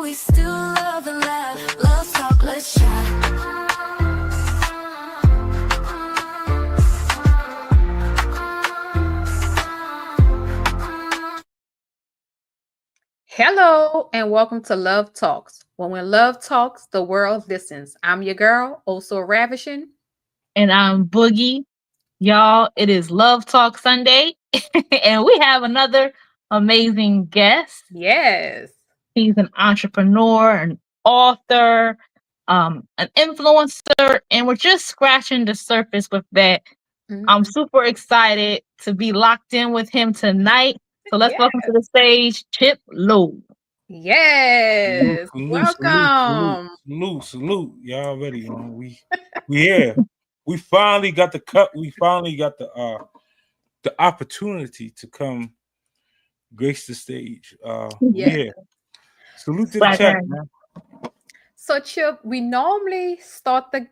we still love and laugh. Love talk, let's chat. Hello and welcome to Love Talks. When love talks, the world listens. I'm your girl, also ravishing. And I'm Boogie. Y'all, it is Love Talk Sunday, and we have another amazing guest. Yes. He's an entrepreneur, an author, an influencer, and we're just scratching the surface with that. I'm Mhm. super excited to be locked in with him tonight. So let's Yeah. welcome to the stage Chip Lowe. Salute, Yes. salute, salute, salute, Welcome. salute, salute. Y'all already, we here. We finally got the cut. We finally got the opportunity to come grace the stage. We Yeah. here. Salute to the Glad to chat, have you. man. So Chip, we normally start the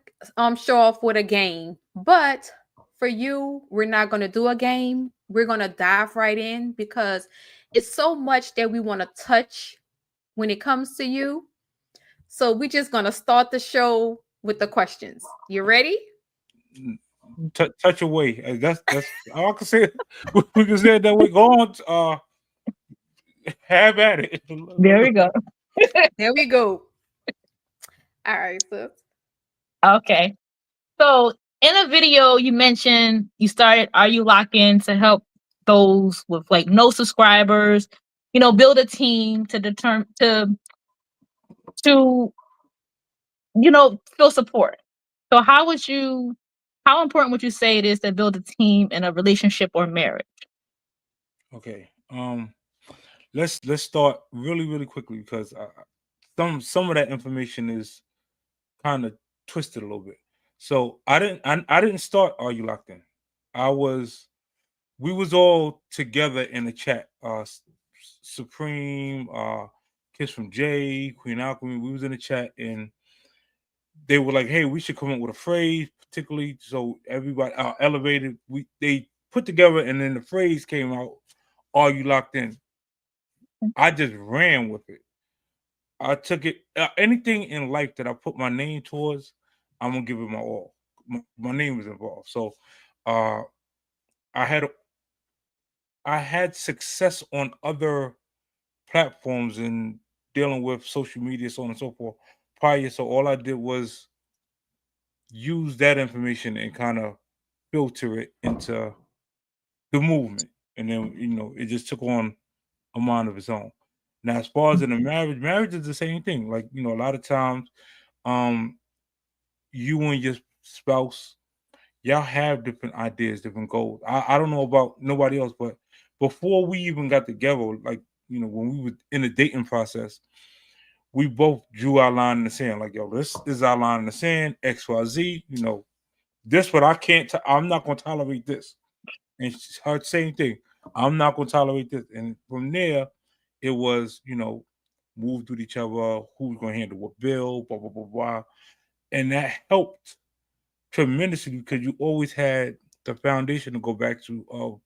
show off with a game, but for you, we're not gonna do a game. We're gonna dive right in because it's so much that we want to touch when it comes to you. So we're just gonna start the show with the questions. You ready? Touch away. That's all I can say. We can say it that way. Go on. Have at it. There we go. There we go. All right, sis. Okay. So in a video, you mentioned you started Are You Locked In to help those with like no subscribers, build a team to determine to feel support. So how important would you say it is to build a team in a relationship or marriage? Okay. Let's start really really quickly because some of that information is kind of twisted a little bit. So I didn't start Are You Locked In? I was we was all together in the chat. Supreme, Kiss from Jay, Queen Alchemy. We was in the chat and they were like, "Hey, we should come up with a phrase, particularly so everybody elevated." They put together and then the phrase came out. Are you locked in? I just ran with it. I took it. Anything in life that I put my name towards, I'm gonna give it my all. My name is involved, so uh, I had I had success on other platforms in dealing with social media, so on and so forth. Prior, so all I did was use that information and kind of filter it into the movement, and then it just took on a mind of its own. Now, as far as in a marriage is the same thing. Like a lot of times, um, you and your spouse, y'all have different ideas, different goals. I don't know about nobody else, but before we even got together, like when we were in the dating process, we both drew our line in the sand. Like, yo, this is our line in the sand. XYZ. This what I can't. I'm not gonna tolerate this. And her same thing. I'm not gonna tolerate this. And from there, it was moved with each other. Who's gonna handle what bill? Blah blah blah blah. And that helped tremendously because you always had the foundation to go back to of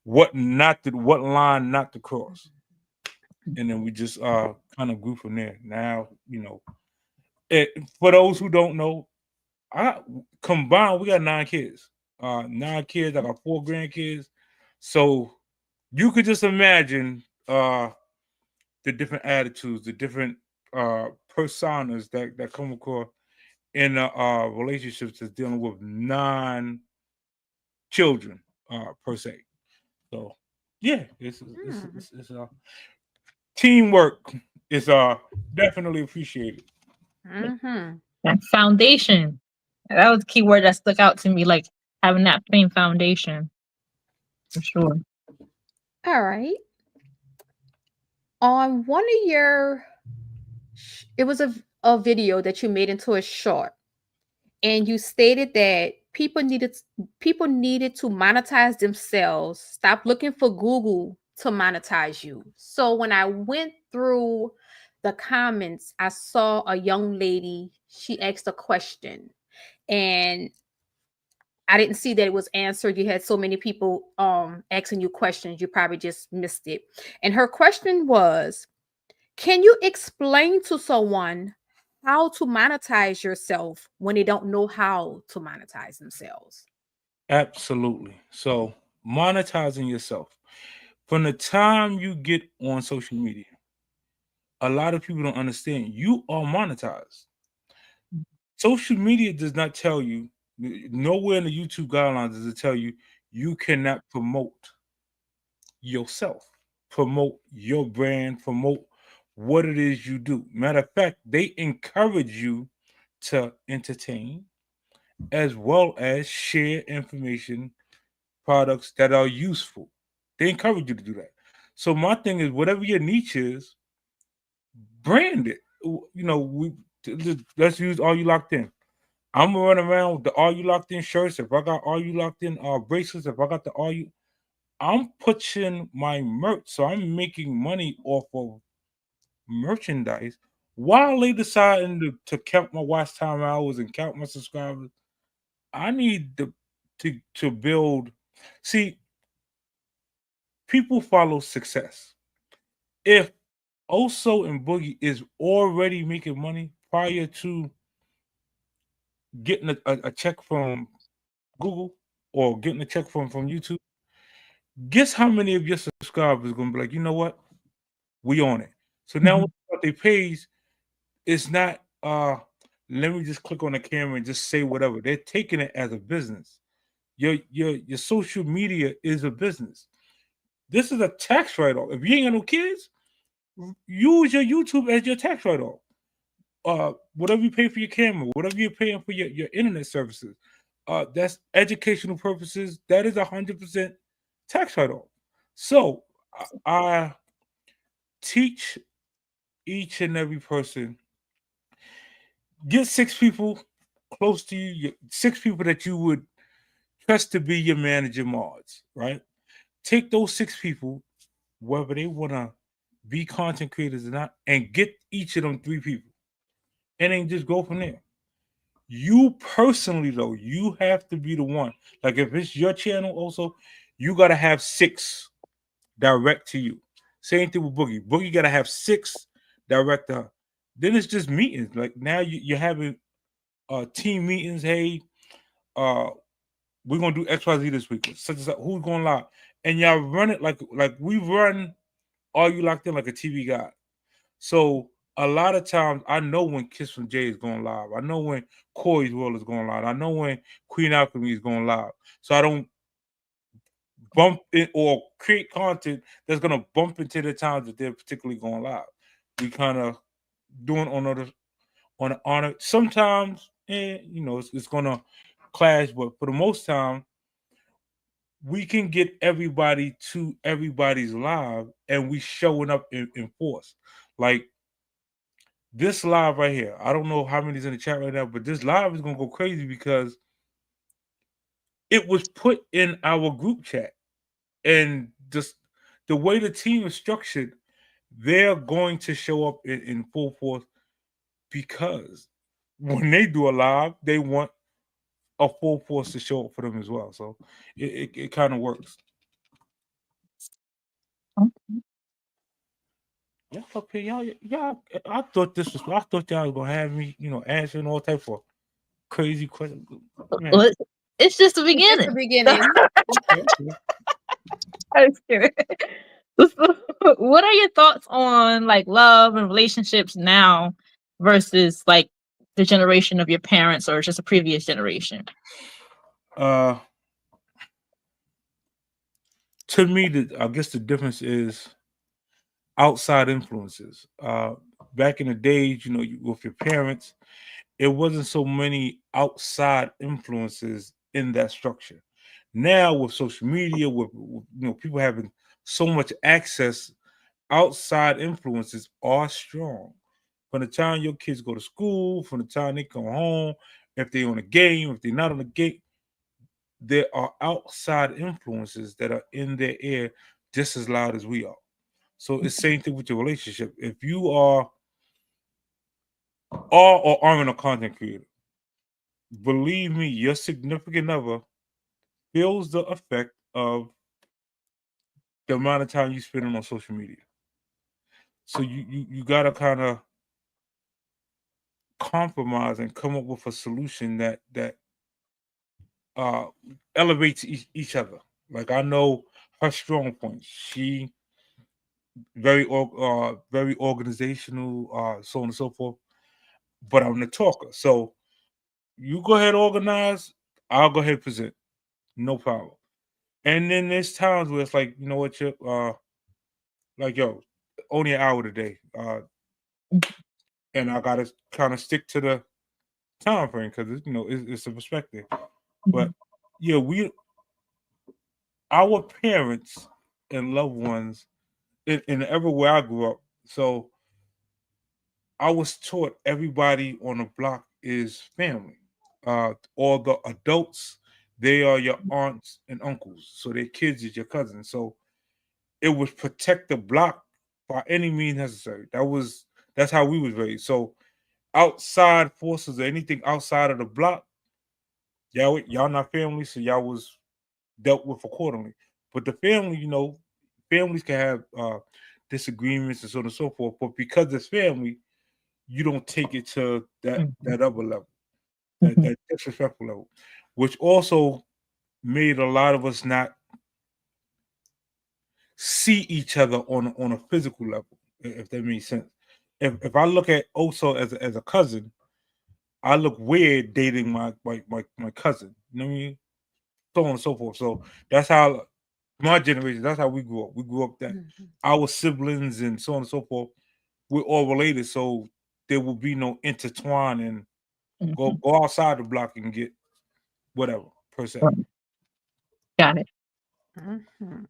what line not to cross. And then we just kind of grew from there. Now, it, for those who don't know, I combined we got 9 kids. 9 kids, I got 4 grandkids. So you could just imagine the different attitudes, the different personas that come across in relationships that's dealing with non children per se. So yeah, Hmm. teamwork is definitely appreciated. Mm-hmm. That foundation. That was the key word that stuck out to me, like having that same foundation for sure. All right. On one of your, it was a video that you made into a short, and you stated that people needed to monetize themselves. Stop looking for Google to monetize you. So when I went through the comments, I saw a young lady. She asked a question, and I didn't see that it was answered. You had so many people asking you questions, you probably just missed it. And her question was, Can you explain to someone how to monetize yourself when they don't know how to monetize themselves? Absolutely. So monetizing yourself. From the time you get on social media, a lot of people don't understand you are monetized. Social media does not tell you, nowhere in the YouTube guidelines does it tell you you cannot promote yourself, promote your brand, promote what it is you do. Matter of fact, they encourage you to entertain as well as share information, products that are useful. They encourage you to do that. So my thing is, whatever your niche is, brand it. Let's use Are You Locked In. I'm gonna run around with the Are You Locked In shirts. If I got Are You Locked In bracelets, if I got the I'm pushing my merch, so I'm making money off of merchandise while they deciding to count my watch time hours and count my subscribers. I need to build. See, people follow success. If Oso and Boogie is already making money prior to getting a check from Google or getting a check from YouTube, guess how many of your subscribers are gonna be like, you know what, we on it. So now Mhm. what they page, it's not let me just click on the camera and just say whatever. They're taking it as a business. Your social media is a business. This is a tax write-off. If you ain't got no kids, use your YouTube as your tax write-off. Whatever you pay for your camera, whatever you're paying for your internet services, that's educational purposes. That is 100% tax write-off. So I teach each and every person, get 6 people close to you, 6 people that you would trust to be your manager mods, right? Take those 6 people, whether they want to be content creators or not, and get each of them 3 people, and then just go from there. You personally, though, you have to be the one. Like if it's your channel, also, you gotta have 6 direct to you. Same thing with Boogie. Boogie gotta have 6 direct to her. Then it's just meetings. Like now you're having team meetings. Hey, uh, we're gonna do XYZ this week. Such as who's going live, and y'all run it like we run. Are You Locked In like a TV guide? So a lot of times I know when Kiss from Jay is going live. I know when Corey's World is going live. I know when Queen Alchemy is going live. So I don't bump it or create content that's gonna bump into the times that they're particularly going live. We kind of doing on it. Sometimes, it's gonna clash, but for the most time, we can get everybody to everybody's live, and we showing up in force. Like this live right here. I don't know how many's in the chat right now, but this live is gonna go crazy because it was put in our group chat, and just the way the team is structured, they're going to show up in full force because when they do a live, they want a full force to show up for them as well. So it kind of works. Y'all up here, y'all. I thought this was. I thought y'all was gonna have me, answering all type of crazy questions. Man, Well, it's just the It's just beginning. the beginning. okay. I'm scared. So, what are your thoughts on like love and relationships now versus like the generation of your parents or just a previous generation? To me, I guess the difference is outside influences. Back in the days, with your parents, it wasn't so many outside influences in that structure. Now, with social media, with people having so much access, outside influences are strong. From the time your kids go to school, from the time they come home, if they're on a game, if they're not on a game, there are outside influences that are in their ear just as loud as we are. So it's same thing with your relationship. If you are or aren't a content creator, believe me, your significant other feels the effect of the amount of time you spend on social media. So you gotta kind of compromise and come up with a solution that uh elevates each other. Like I know her strong points. She very organizational, so on and so forth. But I'm the talker. So you go ahead organize, I'll go ahead present. No problem. And then there's times where it's like, you know what, Chip, like yo, only an hour today. And I gotta kind of stick to the time frame because it's a perspective. But Mhm. yeah, our parents and loved ones in everywhere I grew up. So I was taught everybody on the block is family. All the adults, they are your aunts and uncles. So their kids is your cousins. So it was protect the block by any means necessary. That's how we was raised. So outside forces or anything outside of the block, y'all not family, so y'all was dealt with accordingly. But the family, families can have disagreements and so on and so forth. But because it's family, you don't take it to that Mhm. that other level, that Mhm. that disrespectful level, which also made a lot of us not see each other on a physical level, if that makes sense. If I look at Oso as a cousin, I look weird dating my cousin. You know what I mean? So on and so forth. So that's how my generation. That's how we grew up. We grew up that Mhm. our siblings and so on and so forth. We're all related, so there will be no intertwine and go Mhm. go outside the block and get whatever per se. Right. Got it. Mhm.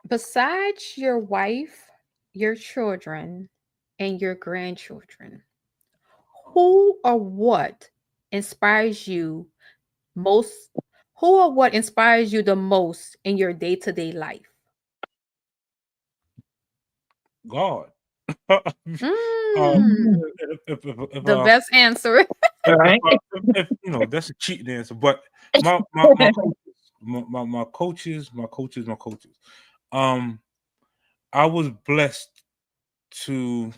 Besides your wife, your children, and your grandchildren, who or what inspires you most? Who or what inspires you the most in your day to day life? God. Mm, If the best answer. All right. if that's a cheating answer, but my coaches, my coaches. Um, I was blessed to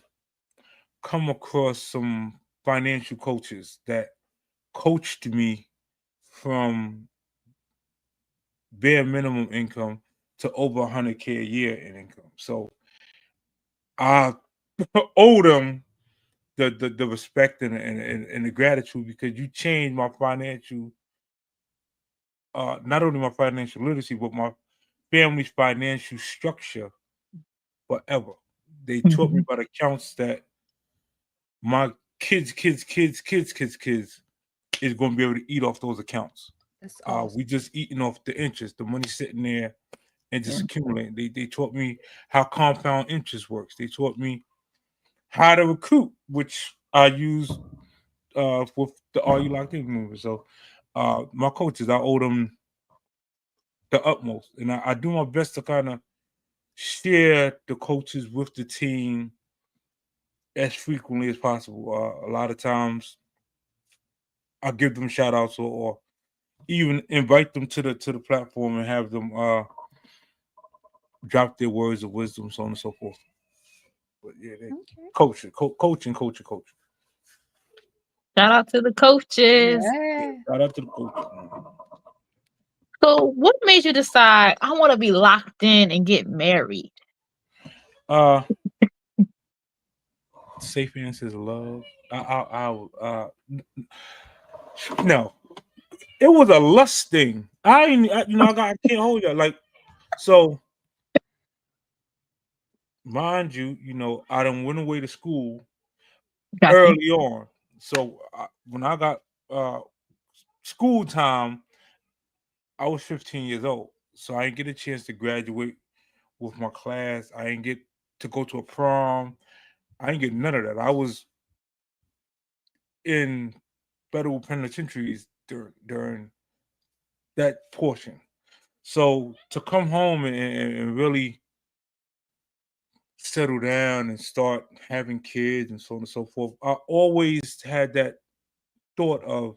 come across some financial coaches that coached me from bare minimum income to over 100K a year in income. So I owe them the respect and the gratitude because you changed my financial not only my financial literacy but my family's financial structure forever. They taught me Mhm. about accounts that my kids is going to be able to eat off those accounts. That's awesome. We just eating off the interest, the money sitting there and just Yeah. accumulating. They taught me how compound interest works. They taught me how to recruit, which I use with the Are You Locked In movement. So my coaches, I owe them the utmost, and I do my best to kind of share the coaches with the team as frequently as possible. A lot of times, I give them shout outs or even invite them to the platform and have them drop their words of wisdom, so on and so forth. But yeah, they Okay. coaching. Shout out to the coaches. Yeah, Yeah. shout out to the coaches. So, what made you decide I want to be locked in and get married? Uh, safe answers love. No, it was a lust thing. I can't hold you like so. Mind you, I done went away to school Gotcha. early on. So when I got uh school time, I was 15 years old. So I didn't get a chance to graduate with my class. I didn't get to go to a prom. I didn't get none of that. I was in federal penitentiaries during that portion. So to come home and really settle down and start having kids and so on and so forth, I always had that thought of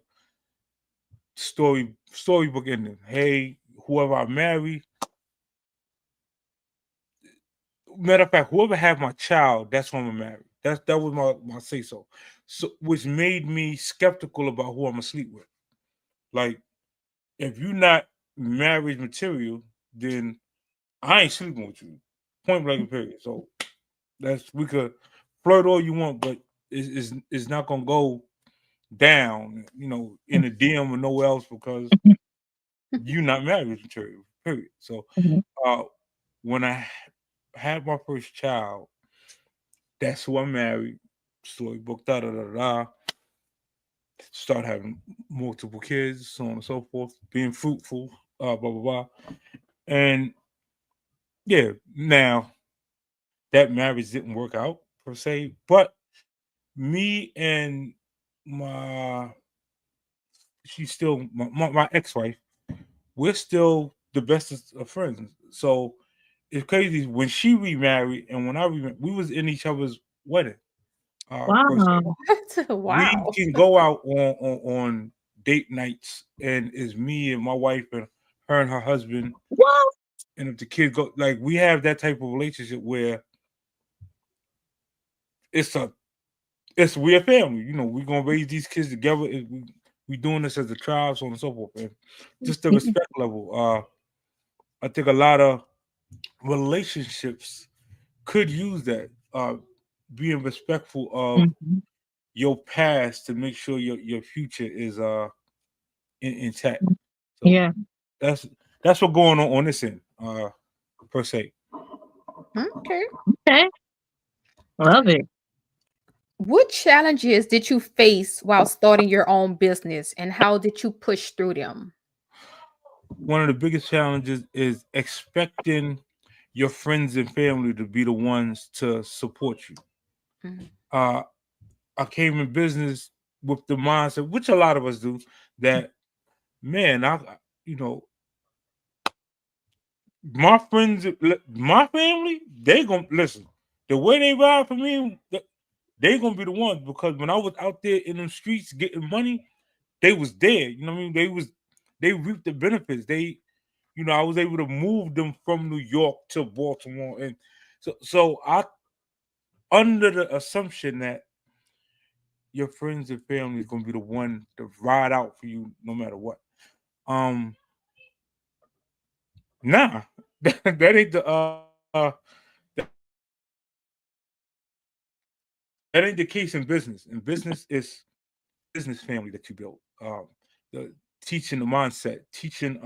storybook ending. Hey, whoever I marry, matter of fact, whoever had my child, that's who I'm gonna marry. That was my say so. So which made me skeptical about who I'm gonna sleep with. Like, if you're not marriage material, then I ain't sleeping with you. Point blank and period. So we could flirt all you want, but it's not gonna go down, in the DM or nowhere else because you're not marriage material. Period. So Mhm. when I had my first child, that's who I married. Story book, da da da da. Start having multiple kids, so on and so forth, being fruitful, blah blah blah. And yeah, now that marriage didn't work out per se, but me and my she's still my ex-wife, we're still the bestest of friends. So it's crazy when she remarried and when I remarried, we was in each other's wedding. Per se. Wow. What? We Wow. can go out on date nights and it's me and my wife and her and her husband. What? And if the kids go, like, we have that type of relationship where it's a we're a family. We're gonna raise these kids together. We doing this as a tribe, so on and so forth. And just the respect level. I think a lot of relationships could use that. Being respectful of Mhm. your past to make sure your future is intact. So Yeah. that's that's what going on this end, per se. Okay. Okay. Love it. What challenges did you face while starting your own business and how did you push through them? One of the biggest challenges is expecting your friends and family to be the ones to support you. Mhm. Uh, I came in business with the mindset, which a lot of us do, that man, you know, my friends, my family, they gonna listen. The way they ride for me, they gonna be the ones because when I was out there in them streets getting money, they was there. You know what I mean? They reaped the benefits. I was able to move them from New York to Baltimore, and so I under the assumption that your friends and family is gonna be the one to ride out for you no matter what. Um, nah, that ain't that ain't the case in business. In business, it's business family that you build. The teaching the mindset, teaching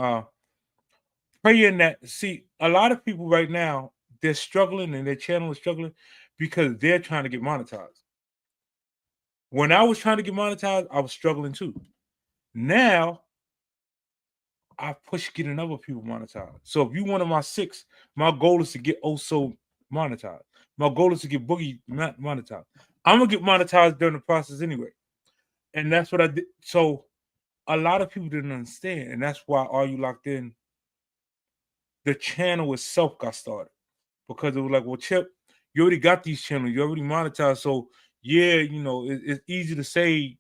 praying that see a lot of people right now they're struggling and their channel is struggling because they're trying to get monetized. When I was trying to get monetized, I was struggling too. Now I push getting other people monetized. So if you one of my six, my goal is to get also monetized. My goal is to get Boogie monetized. I'm gonna get monetized during the process anyway, and that's what I did. So a lot of people didn't understand, and that's why Are You Locked In? The channel itself got started because it was like, well, Chip, you already got these channels, you already monetized, so yeah, it's easy to say,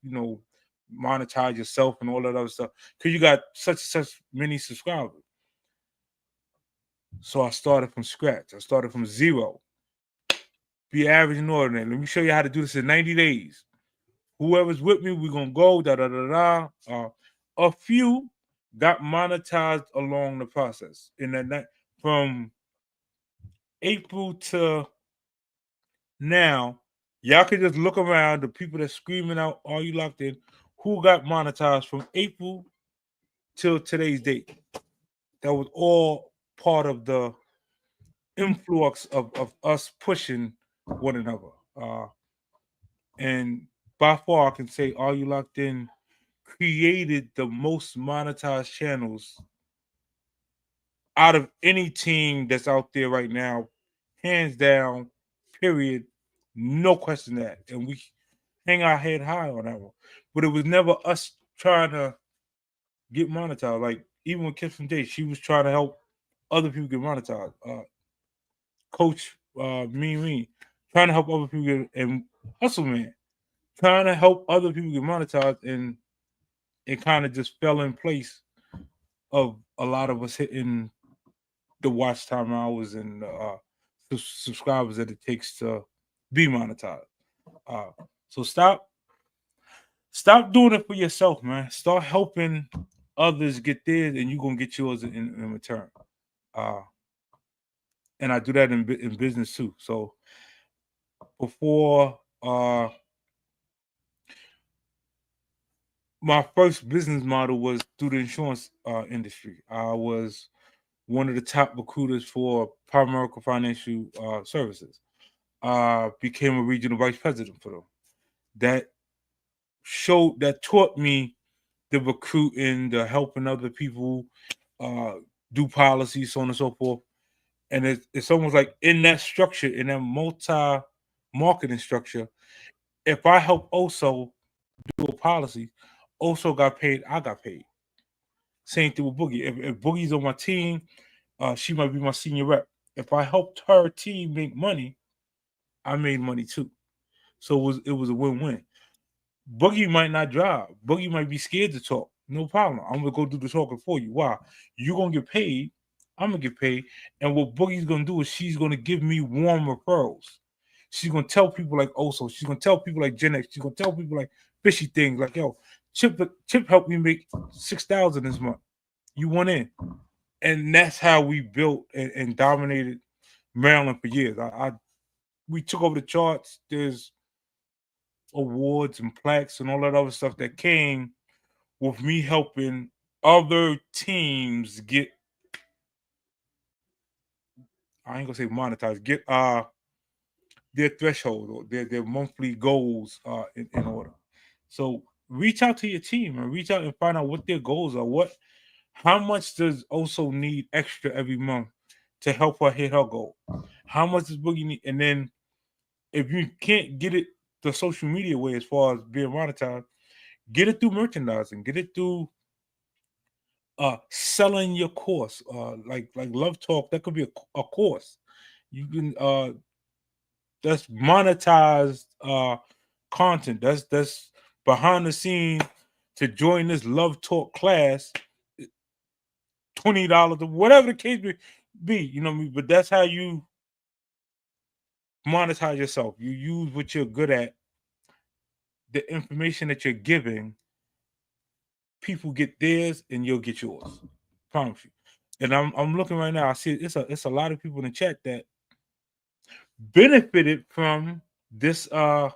monetize yourself and all that other stuff because you got such and such many subscribers. So I started from scratch. I started from zero. Be average and ordinary. Let me show you how to do this in 90 days. Whoever's with me, we're gonna go da da da da. A few got monetized along the process. In that night, from April to now, y'all can just look around the people that's screaming out, "Are you locked in?" Who got monetized from April till today's date? That was all part of the influx of us pushing one another. And by far, I can say, Are You Locked In created the most monetized channels out of any team that's out there right now, hands down, period, no question that. And we hang our head high on that one. But it was never us trying to get monetized. Like even with Kiss from Day, she was trying to help other people get monetized. Coach me, trying to help other people get and Hustle Man, trying to help other people get monetized, and it kind of just fell in place of a lot of us hitting the watch time hours and subscribers that it takes to be monetized. So stop doing it for yourself, man. Start helping others get theirs, and you're gonna get yours in return. And I do that in business too. So before my first business model was through the insurance industry. I was one of the top recruiters for Primerica Financial Services. Became a regional vice president for them. That taught me the recruiting, the helping other people do policies, so on and so forth. And it's almost like in that structure, in that multi-marketing structure, if I help also do a policy, also got paid, I got paid. Same thing with Boogie. If Boogie's on my team, she might be my senior rep. If I helped her team make money, I made money too. So it was a win-win. Boogie might not drive. Boogie might be scared to talk. No problem. I'm gonna go do the talking for you. Why? You're gonna get paid. I'm gonna get paid. And what Boogie's gonna do is she's gonna give me warm referrals. She's gonna tell people like Oso. She's gonna tell people like Gen X. She's gonna tell people like fishy things like, yo, Chip helped me make 6,000 this month. You went in. And that's how we built and dominated Maryland for years. We took over the charts. There's awards and plaques and all that other stuff that came with me helping other teams get, I ain't gonna say monetized, get their threshold or their monthly goals in order. So reach out to your team and reach out and find out what their goals are. How much does Oso need extra every month to help her hit her goal? How much does Boogie need? And then if you can't get it the social media way as far as being monetized, get it through merchandising, get it through selling your course. Like Love Talk, that could be a course. You can that's monetized content. That's behind the scene to join this Love Talk class. $20 or whatever the case be, you know what I mean? But that's how you monetize yourself. You use what you're good at. The information that you're giving, people get theirs and you'll get yours. Promise you. And I'm looking right now. I see it's a lot of people in the chat that benefited from this the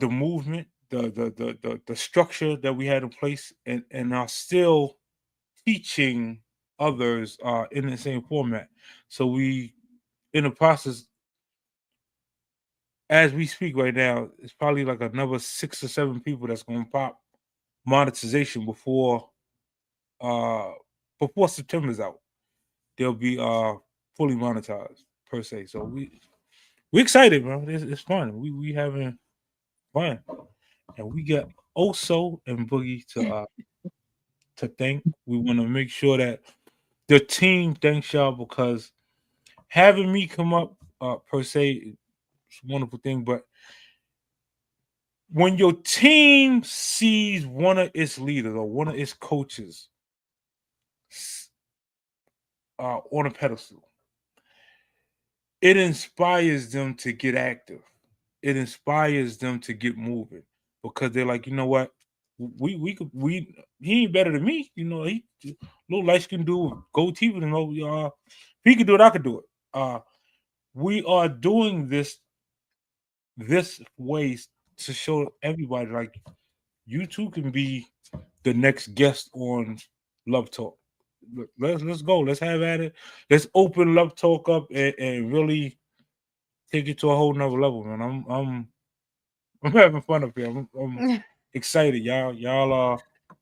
movement, the structure that we had in place, and are still teaching others in the same format. So we in the process, as we speak right now, it's probably like another 6 or 7 people that's gonna pop monetization before September's out. They'll be fully monetized per se. So we excited, bro. It's fun. We having fun, and we got Oso and Boogie to thank. We want to make sure that the team thanks y'all, because having me come up per se, it's a wonderful thing. But when your team sees one of its leaders or one of its coaches on a pedestal, it inspires them to get active. It inspires them to get moving, because they're like, you know what, he ain't better than me. You know, he little light skin dude, gold teeth, and if he can do it, I can do it. We are doing this way to show everybody, like, you too can be the next guest on Love Talk. Let's go. Let's have at it. Let's open Love Talk up and really take it to a whole nother level, man. I'm having fun up here. I'm excited, y'all. Y'all are.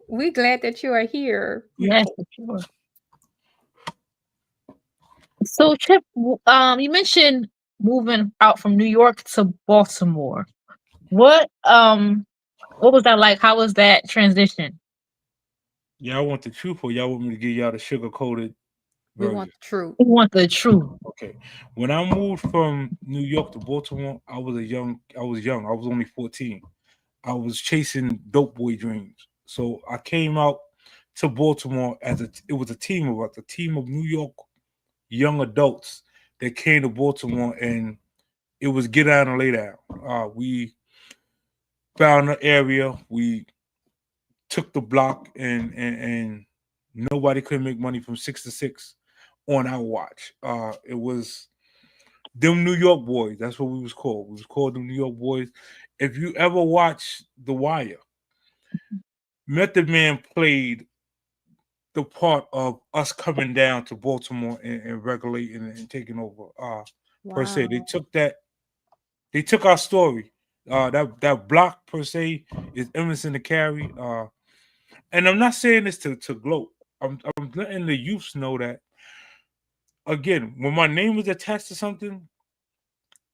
We glad that you are here. Yes, for sure. So Chip, you mentioned moving out from New York to Baltimore. What was that like? How was that transition? Y'all want the truth, or y'all want me to give y'all the sugar-coated We version? want the truth. We want the truth. Okay. When I moved from New York to Baltimore, I was young. I was only 14. I was chasing dope boy dreams. So I came out to Baltimore it was a team of us, a team of New York young adults that came to Baltimore, and it was get down and lay down. We found the area, we took the block, and nobody could make money from 6 to 6 on our watch. It was them New York boys. That's what we was called. We was called them New York boys. If you ever watch The Wire, Method Man played the part of us coming down to Baltimore and regulating and taking over. Per se, Wow. they took our story. That block per se is Emerson to carry. And I'm not saying this to gloat. I'm letting the youths know that again, when my name is attached to something,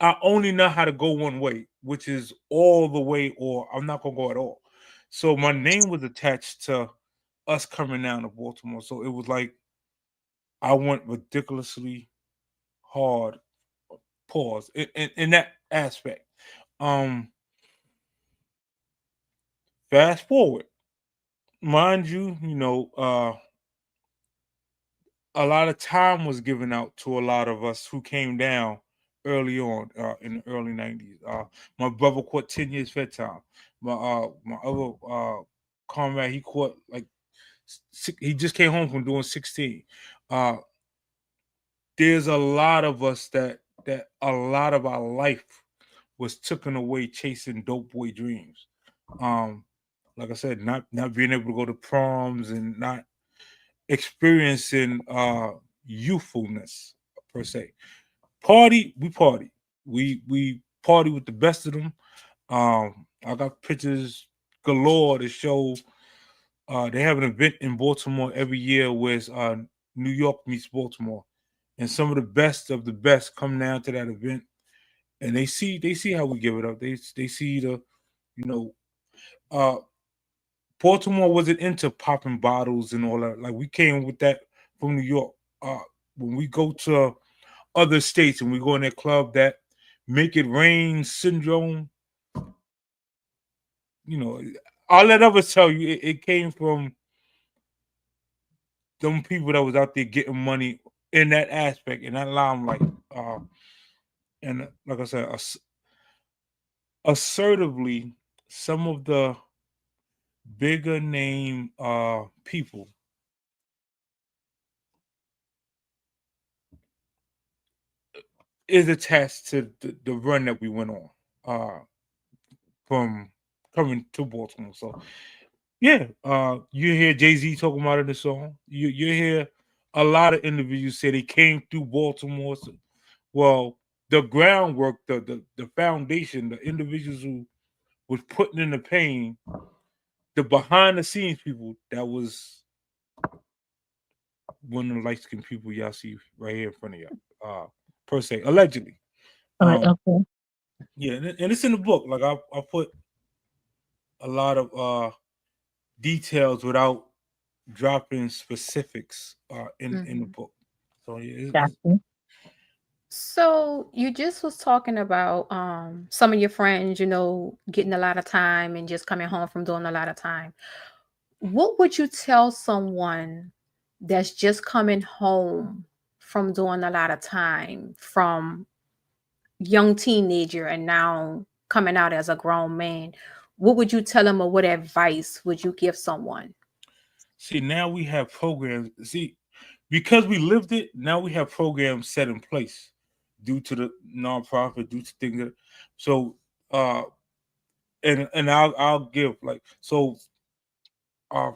I only know how to go one way, which is all the way, or I'm not gonna go at all. So my name was attached to us coming down to Baltimore. So it was like I went ridiculously hard. Pause in that aspect. Um, Fast forward, mind you, a lot of time was given out to a lot of us who came down early on in the early 90s. My brother caught 10 years fed time. My other comrade, he caught like he just came home from doing 16. Uh, there's a lot of us that a lot of our life was taken away chasing dope boy dreams. Um, like I said, not being able to go to proms and not experiencing youthfulness per se. We party. We party with the best of them. I got pictures galore to show. They have an event in Baltimore every year where it's New York meets Baltimore, and some of the best come down to that event, and they see how we give it up. They see the, you know, uh, Baltimore wasn't into popping bottles and all that. Like we came with that from New York. Uh, when we go to other states and we go in that club, that make it rain syndrome, you know, I'll let others tell you it came from them people that was out there getting money in that aspect, in that limelight. And like I said, assertively, some of the bigger name people is attached to the run that we went on from coming to Baltimore. So yeah, you hear Jay-Z talking about it in the song. You hear a lot of individuals say they came through Baltimore. So, well, the groundwork, the foundation, the individuals who was putting in the pain, the behind the scenes people, that was one of the light skinned people y'all see right here in front of y'all. Per se, allegedly. All right. Um, Okay. yeah, and it's in the book. Like I put a lot of details without dropping specifics in the Mhm. book. So yeah, Gotcha. So you just was talking about some of your friends, getting a lot of time and just coming home from doing a lot of time. What would you tell someone that's just coming home from doing a lot of time, from young teenager and now coming out as a grown man? What would you tell them, or what advice would you give someone? see, now we have programs. See, because we lived it, now we have programs set in place due to the nonprofit, due to things that. So, uh, and I'll give like so. Uh,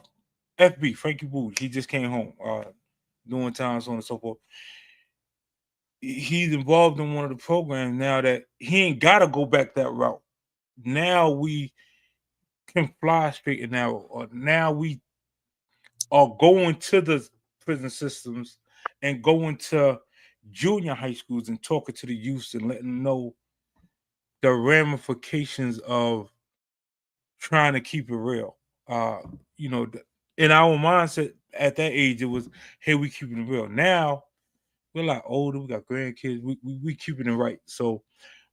FB Frankie Booth, he just came home, doing time, so on and so forth. He's involved in one of the programs now that he ain't got to go back that route. Now we can fly straight and narrow. Or now we are going to the prison systems and going to junior high schools and talking to the youth and letting them know the ramifications of trying to keep it real. Uh, in our mindset at that age, it was, hey, we keeping it real. Now we're a lot older, we got grandkids, we keeping it right. So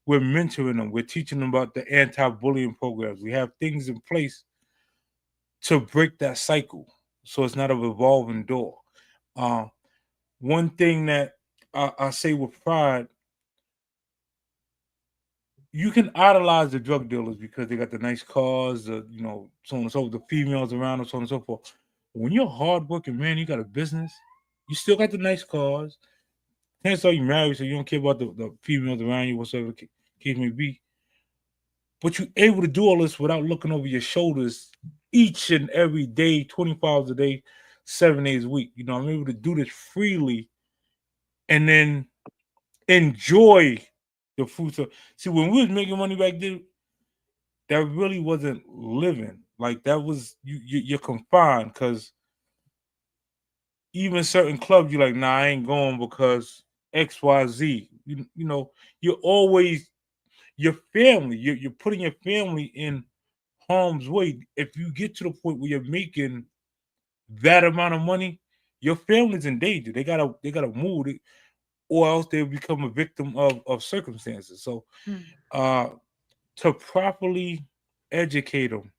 we're mentoring them, we're teaching them about the anti-bullying programs. We have things in place to break that cycle so it's not a revolving door. Uh, One thing that I say with pride, you can idolize the drug dealers because they got the nice cars, the so on and so forth, the females around them, so on and so forth. When you're a hardworking man, you got a business, you still got the nice cars. Can't say you married, so you don't care about the females around you, whatever the case may be. But you're able to do all this without looking over your shoulders each and every day, 24 hours a day, 7 days a week. I'm able to do this freely and then enjoy the fruits of. See, when we was making money back then, that really wasn't living. Like that was you're confined because even certain clubs you're like, nah, I ain't going because XYZ. You're always your family. You're putting your family in harm's way. If you get to the point where you're making that amount of money, your family's in danger. They gotta move, or else they'll become a victim of circumstances. So, to properly educate them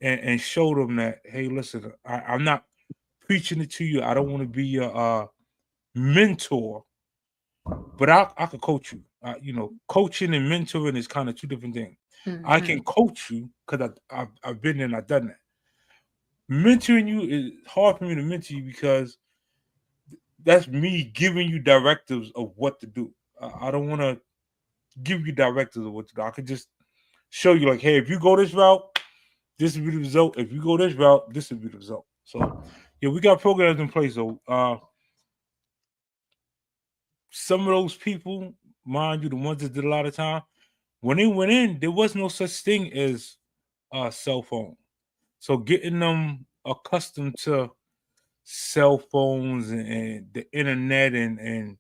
and show them that, hey, listen, I'm not preaching it to you. I don't want to be your mentor, but I could coach you. Coaching and mentoring is kind of two different things. I can coach you because I've been there and I've done that. Mentoring you is hard for me to mentor you because that's me giving you directives of what to do. I don't want to give you directives of what to do. I could just show you like, hey, if you go this route, this will be the result. If you go this route, this will be the result. So yeah, we got programs in place. So some of those people, mind you, the ones that did a lot of time, when they went in, there was no such thing as a cell phone. So getting them accustomed to cell phones and the internet and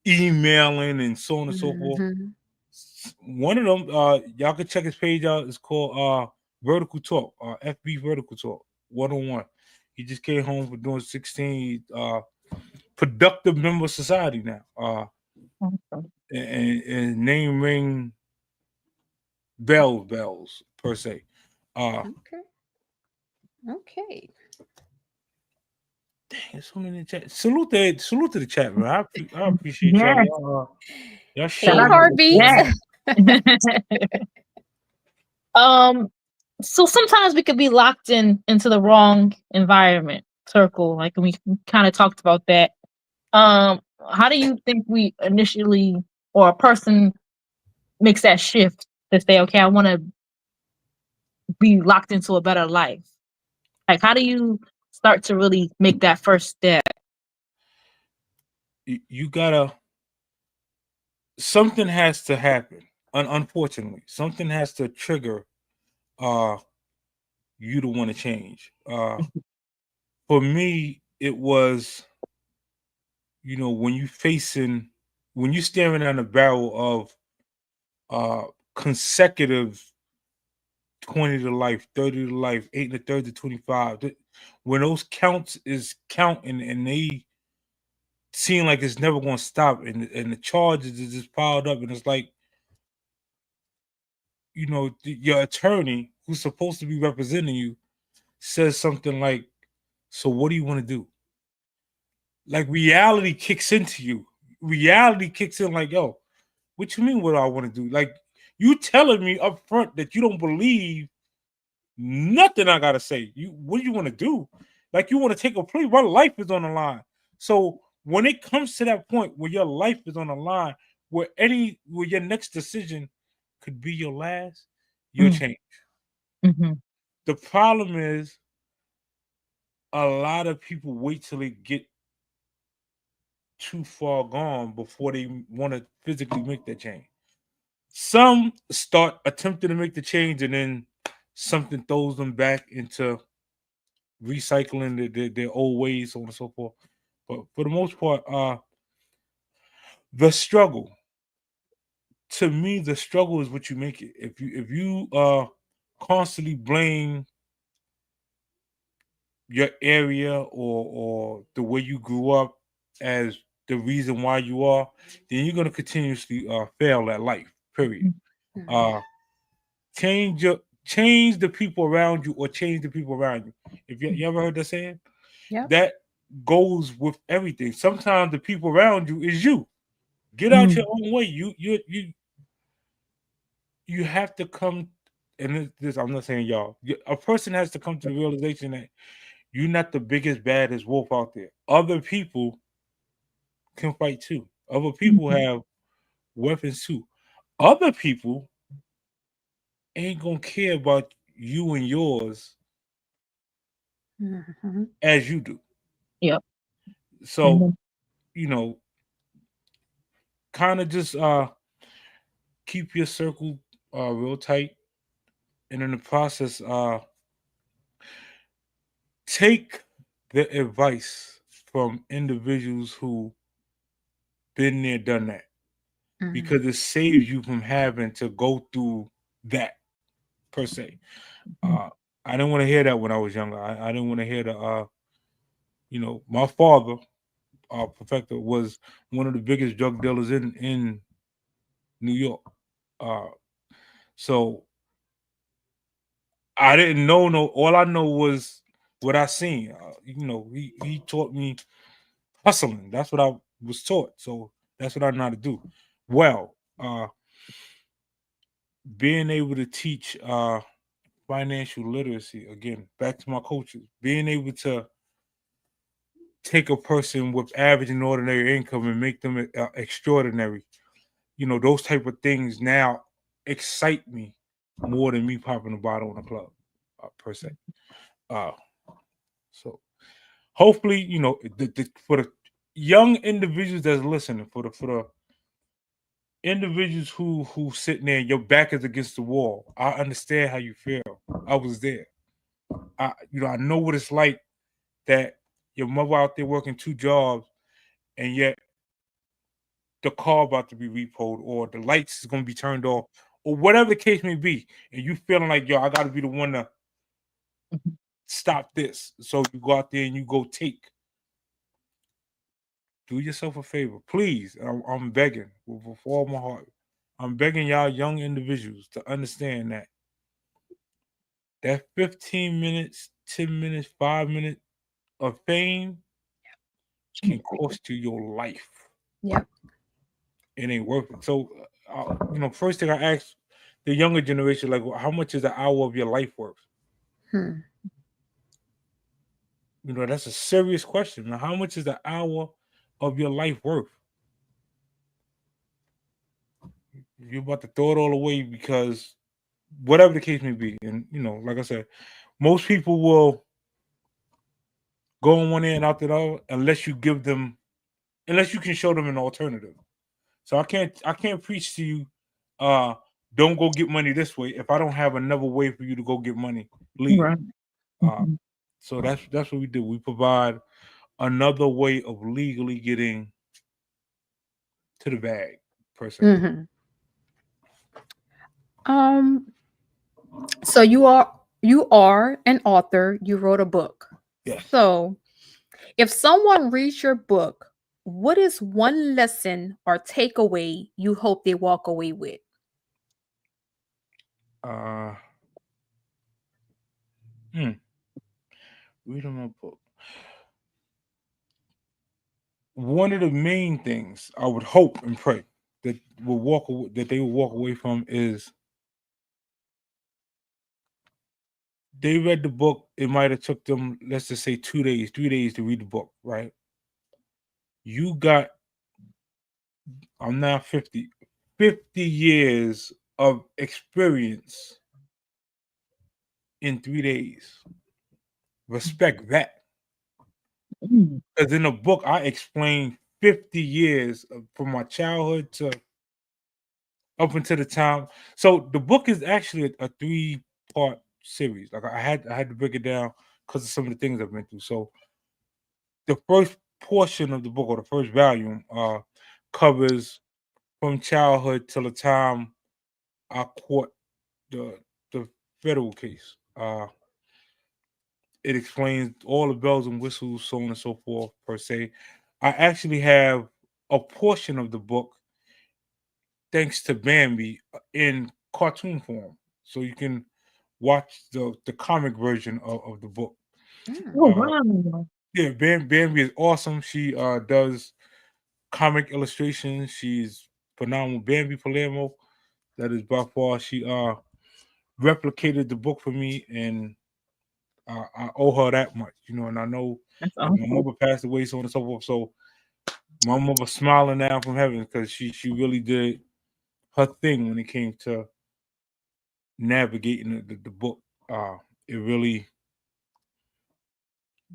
emailing and so on and so forth. One of them, y'all can check his page out. It's called Vertical Talk, FB Vertical Talk 101. He just came home for doing 16. Productive member of society now. And name ring bells per se. Okay. Dang, someone in the chat. Salute to the chat, man. I appreciate y'all. Y'all Hey, showing Heartbeats. So sometimes we could be locked into the wrong environment circle, like we kind of talked about that. How do you think we initially, or a person makes that shift to say, okay, I want to be locked into a better life? Like, how do you start to really make that first step? You gotta, something has to happen. Unfortunately, something has to trigger you to want to change. For me, it was, when you're staring down the barrel of consecutive 20 to life, 30 to life, 8 to 30 to 25. When those counts is counting and they seem like it's never going to stop, and the charges is just piled up, and it's like, your attorney who's supposed to be representing you says something like, so what do you want to do? Like reality kicks into you. Reality kicks in like, yo, what you mean what do I want to do? Like you telling me up front that you don't believe nothing I gotta say. What do you want to do? Like you want to take a plea. My life is on the line. So when it comes to that point where your life is on the line, where your next decision could be your last, you'll change. The problem is a lot of people wait till they get too far gone before they want to physically make that change. Some start attempting to make the change and then something throws them back into recycling their old ways, so on and so forth. But for the most part, the struggle, to me, the struggle is what you make it. If you constantly blame your area or the way you grew up as the reason why you are, then you're going to continuously fail at life. Period. Change the people around you, or change the people around you. If you ever heard that saying, yeah, that goes with everything. Sometimes the people around you is you. Get out your own way. You have to come, and this I'm not saying y'all. A person has to come to the realization that you're not the biggest, baddest wolf out there. Other people can fight too. Other people have weapons too. Other people ain't gonna care about you and yours Mhm. as you do. Yep. So, you know, kind of just keep your circle real tight, and in the process, take the advice from individuals who been there, done that, Mhm. because it saves you from having to go through that per se. I didn't want to hear that when I was younger. I didn't want to hear my father, Perfecto, was one of the biggest drug dealers in New York. Uh, so I didn't know no. All I know was what I seen. He taught me hustling. That's what I was taught. So that's what I know how to do. Well, being able to teach financial literacy, again, back to my coaches, being able to take a person with average and ordinary income and make them extraordinary. Those type of things now excite me more than me popping a bottle in a club, per se. Uh, so hopefully, for the young individuals that's listening, for the individuals who sitting there, your back is against the wall. I understand how you feel. I was there. I know what it's like that your mother out there working 2 jobs, and yet the car about to be repoed, or the lights is going to be turned off, or whatever the case may be, and you feeling like, yo, I got to be the one to stop this. So you go out there and you go do yourself a favor, please. I'm begging with all my heart. I'm begging y'all young individuals to understand that 15 minutes, 10 minutes, 5 minutes of fame can cost you your life. Yep. It ain't worth it. So, first thing I ask the younger generation, like, how much is an hour of your life worth? Hmm. That's a serious question. Now, how much is an hour of your life worth? You're about to throw it all away because whatever the case may be. And, like I said, most people will go on one end and out the other unless you can show them an alternative. So I can't preach to you, don't go get money this way if I don't have another way for you to go get money legally. Right. So that's what we do. We provide another way of legally getting to the bag, per se. Mhm. Um. So you are an author. You wrote a book. Yes. So if someone reads your book, what is one lesson or takeaway you hope they walk away with? Uh, hmm. Reading my book. One of the main things I would hope and pray that they will walk away from is they read the book. It might have took them, let's just say, 2 days, 3 days to read the book, right? You got, I'm now 50, 50 years of experience in 3 days. Respect that. Because in the book, I explained 50 years from my childhood to up until the time. So the book is actually a 3-part series. Like I had to break it down because of some of the things I've been through. So the first portion of the book, or the first volume, covers from childhood till the time I caught the federal case. It explains all the bells and whistles, so on and so forth, per se. I actually have a portion of the book, thanks to Bambi, in cartoon form, so you can watch the comic version of the book. Oh Mm. wow. Yeah, Bambi is awesome. She does comic illustrations. She's phenomenal. Bambi Palermo, that is by far. She replicated the book for me, and I owe her that much, And I know That's like, my awesome. mother passed away, so on and so forth. So my mother smiling down from heaven because she really did her thing when it came to navigating the book. It really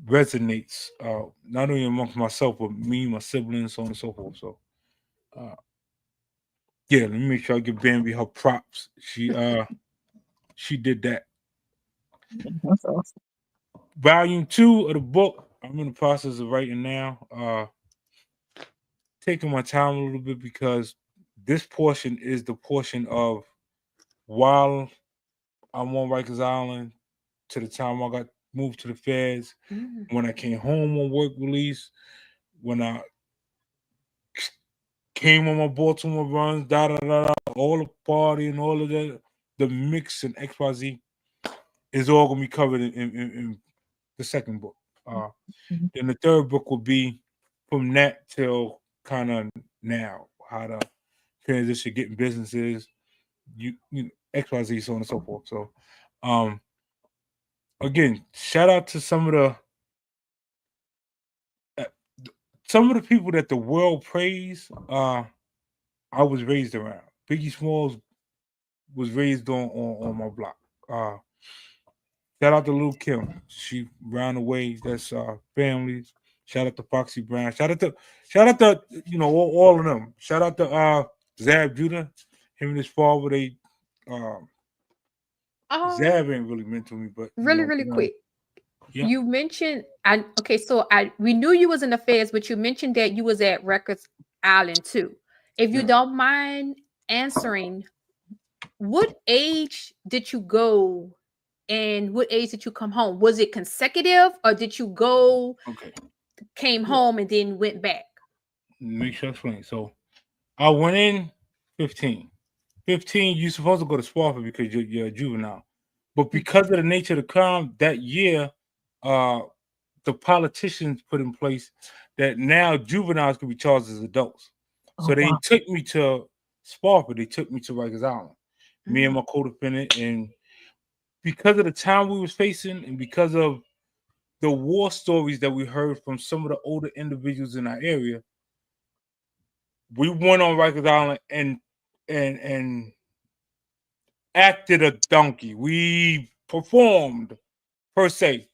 resonates, not only amongst myself but me, my siblings, so on and so forth. So yeah, let me make sure I give Bambi her props. She did that. That's awesome. Volume 2 of the book, I'm in the process of writing now. Taking my time a little bit because this portion is the portion of while I'm on Rikers Island to the time I got moved to the feds, Mm. when I came home on work release, when I came on my Baltimore runs, all the party and all of that, the mix and XYZ is all gonna be covered in the second book. Mhm. Then the third book will be from that till kind of now, how to transition, getting businesses, you know, XYZ, so on and so forth. So, again, shout out to some of the people that the world praise. I was raised around. Biggie Smalls was raised on my block. Shout out to Lil Kim. She ran away. That's families. Shout out to Foxy Brown. Shout out to all of them. Shout out to Zab Judah. Him and his father, they Zab ain't really meant to me, but Really quick. Yeah. You mentioned so we knew you was in the feds, but you mentioned that you was at Records Island too. If you Yeah. don't mind answering, what age did you go and what age did you come home? Was it consecutive or did you go, Okay. came Yeah. home and then went back? Make sure I explain. So I went in 15. 15, you're supposed to go to Spofford because you're a juvenile. But because of the nature of the crime that year, the politicians put in place that now juveniles can be charged as adults. Oh, So they wow. took me to Spofford. They took me to Rikers Island. Me and my co-defendant, and because of the time we was facing, and because of the war stories that we heard from some of the older individuals in our area, we went on Rikers Island and acted a donkey. We performed per se.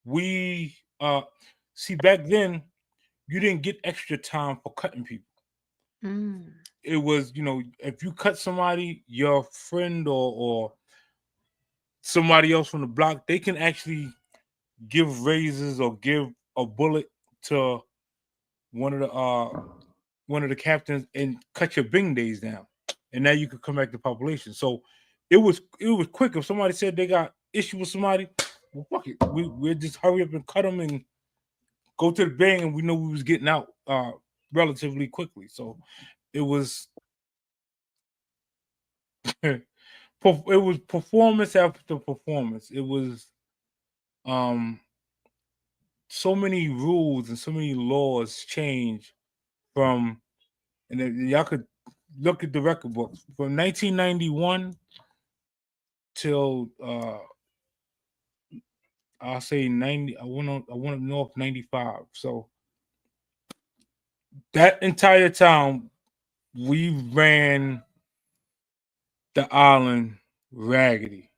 We see back then you didn't get extra time for cutting people. Mm. It was, if you cut somebody, your friend or somebody else from the block, they can actually give raises or give a bullet to one of the captains and cut your Bing days down, and now you could come back to population. So it was quick. If somebody said they got issue with somebody, well, fuck it, we'd just hurry up and cut them and go to the Bing, and we know we was getting out relatively quickly. So it was it was performance after performance. It was so many rules and so many laws changed from, and then y'all could look at the record books from 1991 till I'll say 90. I went up north 95. So that entire time we ran the island raggedy.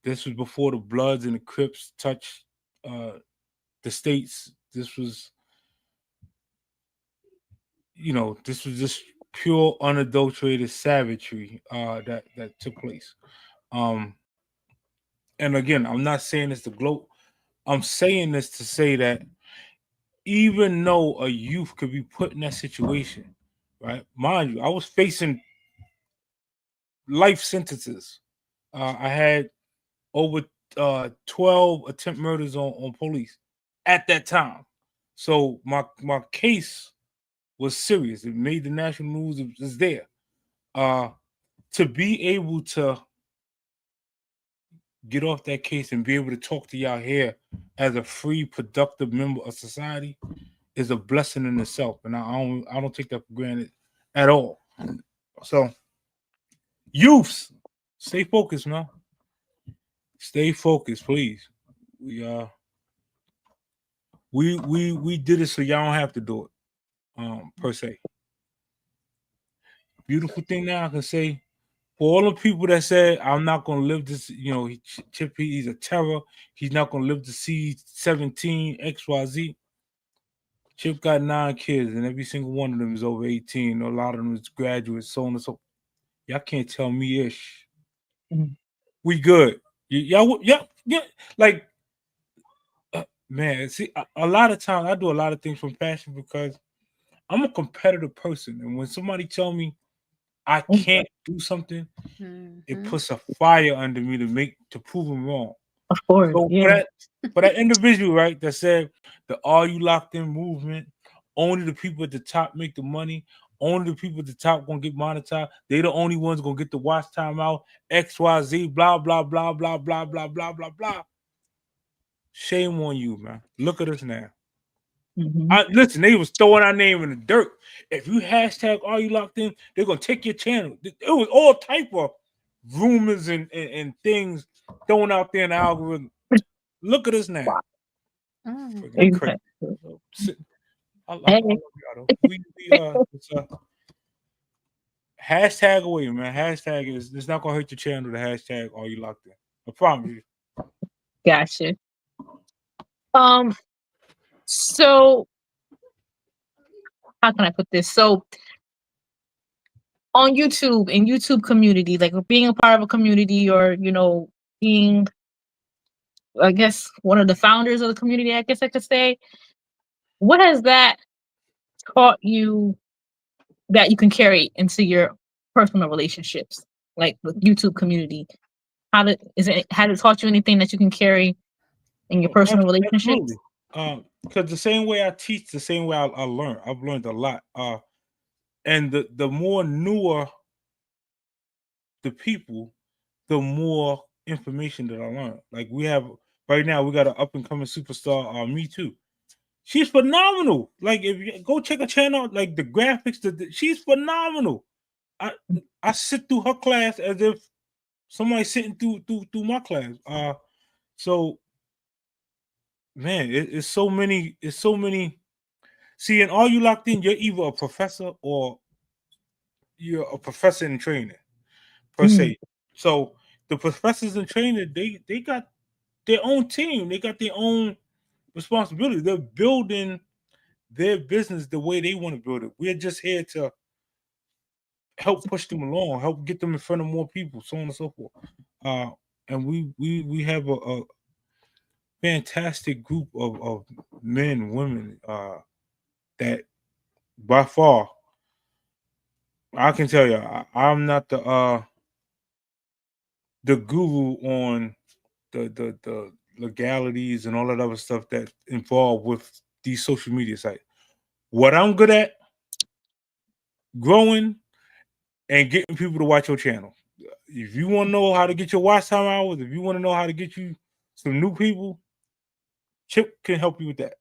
This was before the Bloods and the Crips touched the states. This was just pure unadulterated savagery that took place. And again, I'm not saying this to gloat. I'm saying this to say that even though a youth could be put in that situation, right? Mind you, I was facing life sentences. I had over 12 attempt murders on police at that time. So my case was serious. It made the national news. It was there. To be able to get off that case and be able to talk to y'all here as a free, productive member of society is a blessing in itself, and I don't take that for granted at all. So, youths, stay focused, man. Stay focused, please. We did it so y'all don't have to do it, per se. Beautiful thing now I can say, for all the people that said I'm not gonna live this, Chip, he's a terror. He's not gonna live to see 17 XYZ. Chip got 9 kids, and every single one of them is over 18. A lot of them is graduates, so on and so. Y'all can't tell me ish. Mhm. We good. Y'all, yeah. Like, man, see, a lot of times I do a lot of things from passion because I'm a competitive person, and when somebody tell me I can't do something, it puts a fire under me to prove them wrong. Of course, So yeah. for that individual, right, that said the Are You Locked In movement, only the people at the top make the money, only the people at the top gonna get monetized, they the only ones gonna get the watch time out, XYZ, blah, blah, blah, blah, blah, blah, blah, blah, blah. Shame on you, man. Look at us now. Listen, they was throwing our name in the dirt. If you hashtag Are You Locked In, they're gonna take your channel. It was all type of rumors and things thrown out there in the algorithm. Look at us now. Freaking crazy. I love y'all though. It's hashtag away, man. Hashtag it's not gonna hurt your channel. The hashtag Are You Locked In. I promise you. Gotcha. So how can I put this? So on YouTube, in YouTube community, like being a part of a community, or being, I guess, one of the founders of the community, I guess I could say, what has that taught you that you can carry into your personal relationships, like with YouTube community? Has it taught you anything that you can carry in your personal relationships? Absolutely. Because the same way I teach, the same way I learn. I've learned a lot. And the more newer the people, the more information that I learn. Like we have right now, we got an up and coming superstar, Me Too. She's phenomenal. Like if you go check her channel, like the graphics, she's phenomenal. I sit through her class as if somebody's sitting through my class. So man, it's so many. See, and Are You Locked In, you're either a professor or you're a professor in training, per se. So the professors in training, they got their own team. They got their own responsibility. They're building their business the way they want to build it. We're just here to help push them along, help get them in front of more people, so on and so forth. And we have a fantastic group of men, women, that by far, I can tell you, I'm not the guru on the legalities and all that other stuff that involved with these social media sites. What I'm good at, growing and getting people to watch your channel. If you want to know how to get your watch time hours, if you want to know how to get you some new people, Chip can help you with that.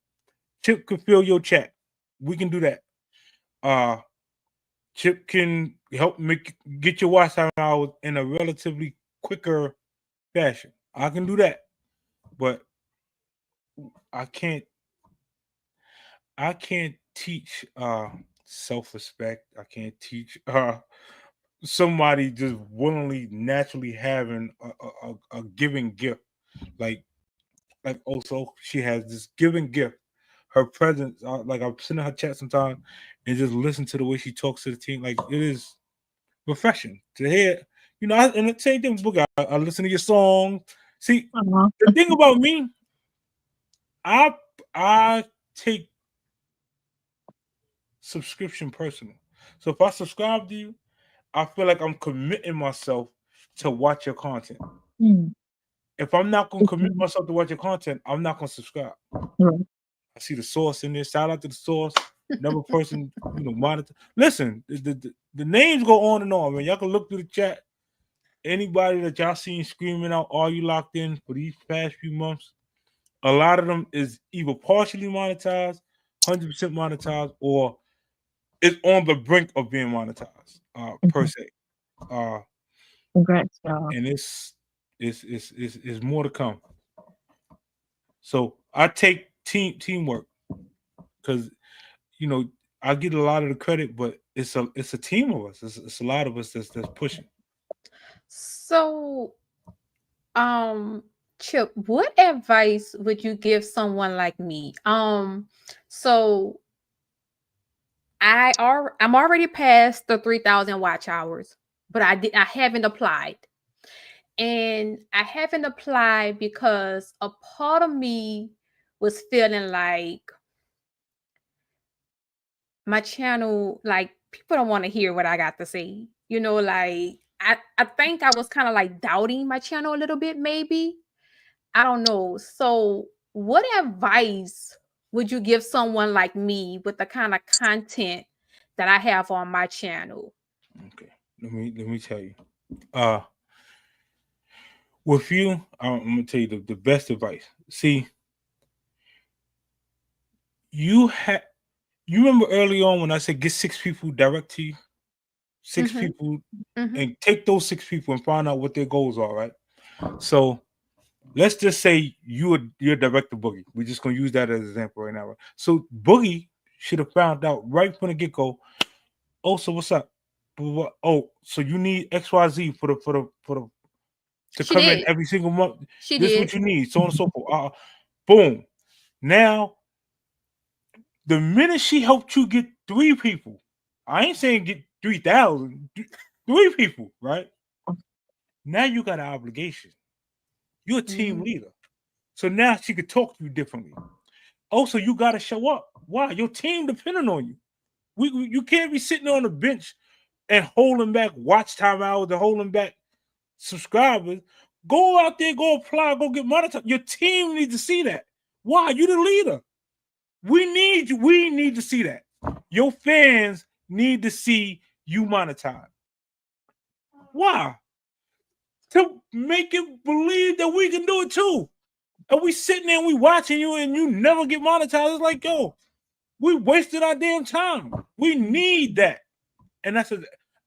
Chip can fill your chat. We can do that. Chip can help get your watch time hours in a relatively quicker fashion. I can do that, but I can't teach self-respect. I can't teach somebody just willingly, naturally having a giving gift. Like also, she has this giving gift. Her presence, like I'm sitting in her chat sometimes and just listen to the way she talks to the team. Like it is refreshing to hear. And the same thing with Boogie. I listen to your song. See, the thing about me, I take subscription personal. So if I subscribe to you, I feel like I'm committing myself to watch your content. If I'm not going to commit myself to watch your content, I'm not going to subscribe. I see the source in there. Shout out to the source. Another person, monitor. Listen, the names go on and on, man. Y'all can look through the chat. anybody that y'all seen screaming out, "Are you locked in?" for these past few months, a lot of them is either partially monetized, 100% monetized, or is on the brink of being monetized, per se. Congrats, y'all. And it's more to come. So I take teamwork, because I get a lot of the credit, but it's a team of us. It's a lot of us that's pushing. So, Chip, what advice would you give someone like me? So I'm already past the 3,000 watch hours, but I haven't applied. And I haven't applied because a part of me was feeling like my channel, like, people don't want to hear what I got to say. Like, I think I was kind of like doubting my channel a little bit, maybe. I don't know. So, what advice would you give someone like me with the kind of content that I have on my channel? Okay, let me tell you. With you, I'm gonna tell you the best advice. See, you remember early on when I said get 6 people direct to you, 6 Mhm. people, Mhm. and take those 6 people and find out what their goals are, right? So let's just say you're Director Boogie. We're just gonna use that as an example right now. Right? So Boogie should have found out right from the get go. Oh, so what's up? Oh, so you need XYZ for the to She come in did. every single month. She This is did. what you need, so on and so forth. Boom. Now, the minute she helped you get 3 people, I ain't saying get 3,000, 3 people, right? Now you got an obligation. You're a team Mhm. leader. So now she could talk to you differently. Also, you got to show up. Why? Your team depending on you. You can't be sitting on the bench and holding back watch time hours and holding back subscribers. Go out there, go apply, go get monetized. Your team needs to see that. Why? You the leader. We need you. We need to see that. Your fans need to see you monetize. Why? To make it believe that we can do it too. And we sitting there and we watching you and you never get monetized. It's like, yo, we wasted our damn time. We need that. And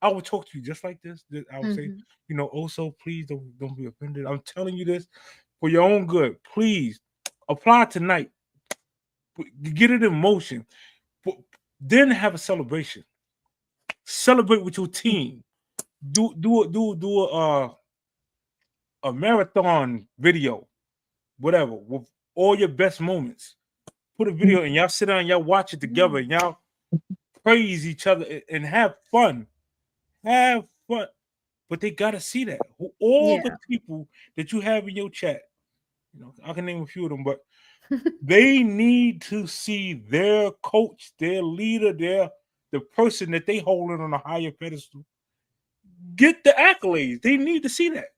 I would talk to you just like this. I would say, Mhm. Also, please don't be offended. I'm telling you this for your own good. Please apply tonight. Get it in motion. Then have a celebration. Celebrate with your team. Do a marathon video, whatever, with all your best moments. Put a video and y'all sit down and y'all watch it together and y'all praise each other and have fun. Have fun. But they gotta see that. All the Yeah. people that you have in your chat, I can name a few of them, but they need to see their coach, their leader, the person that they holding on a higher pedestal. Get the accolades. They need to see that.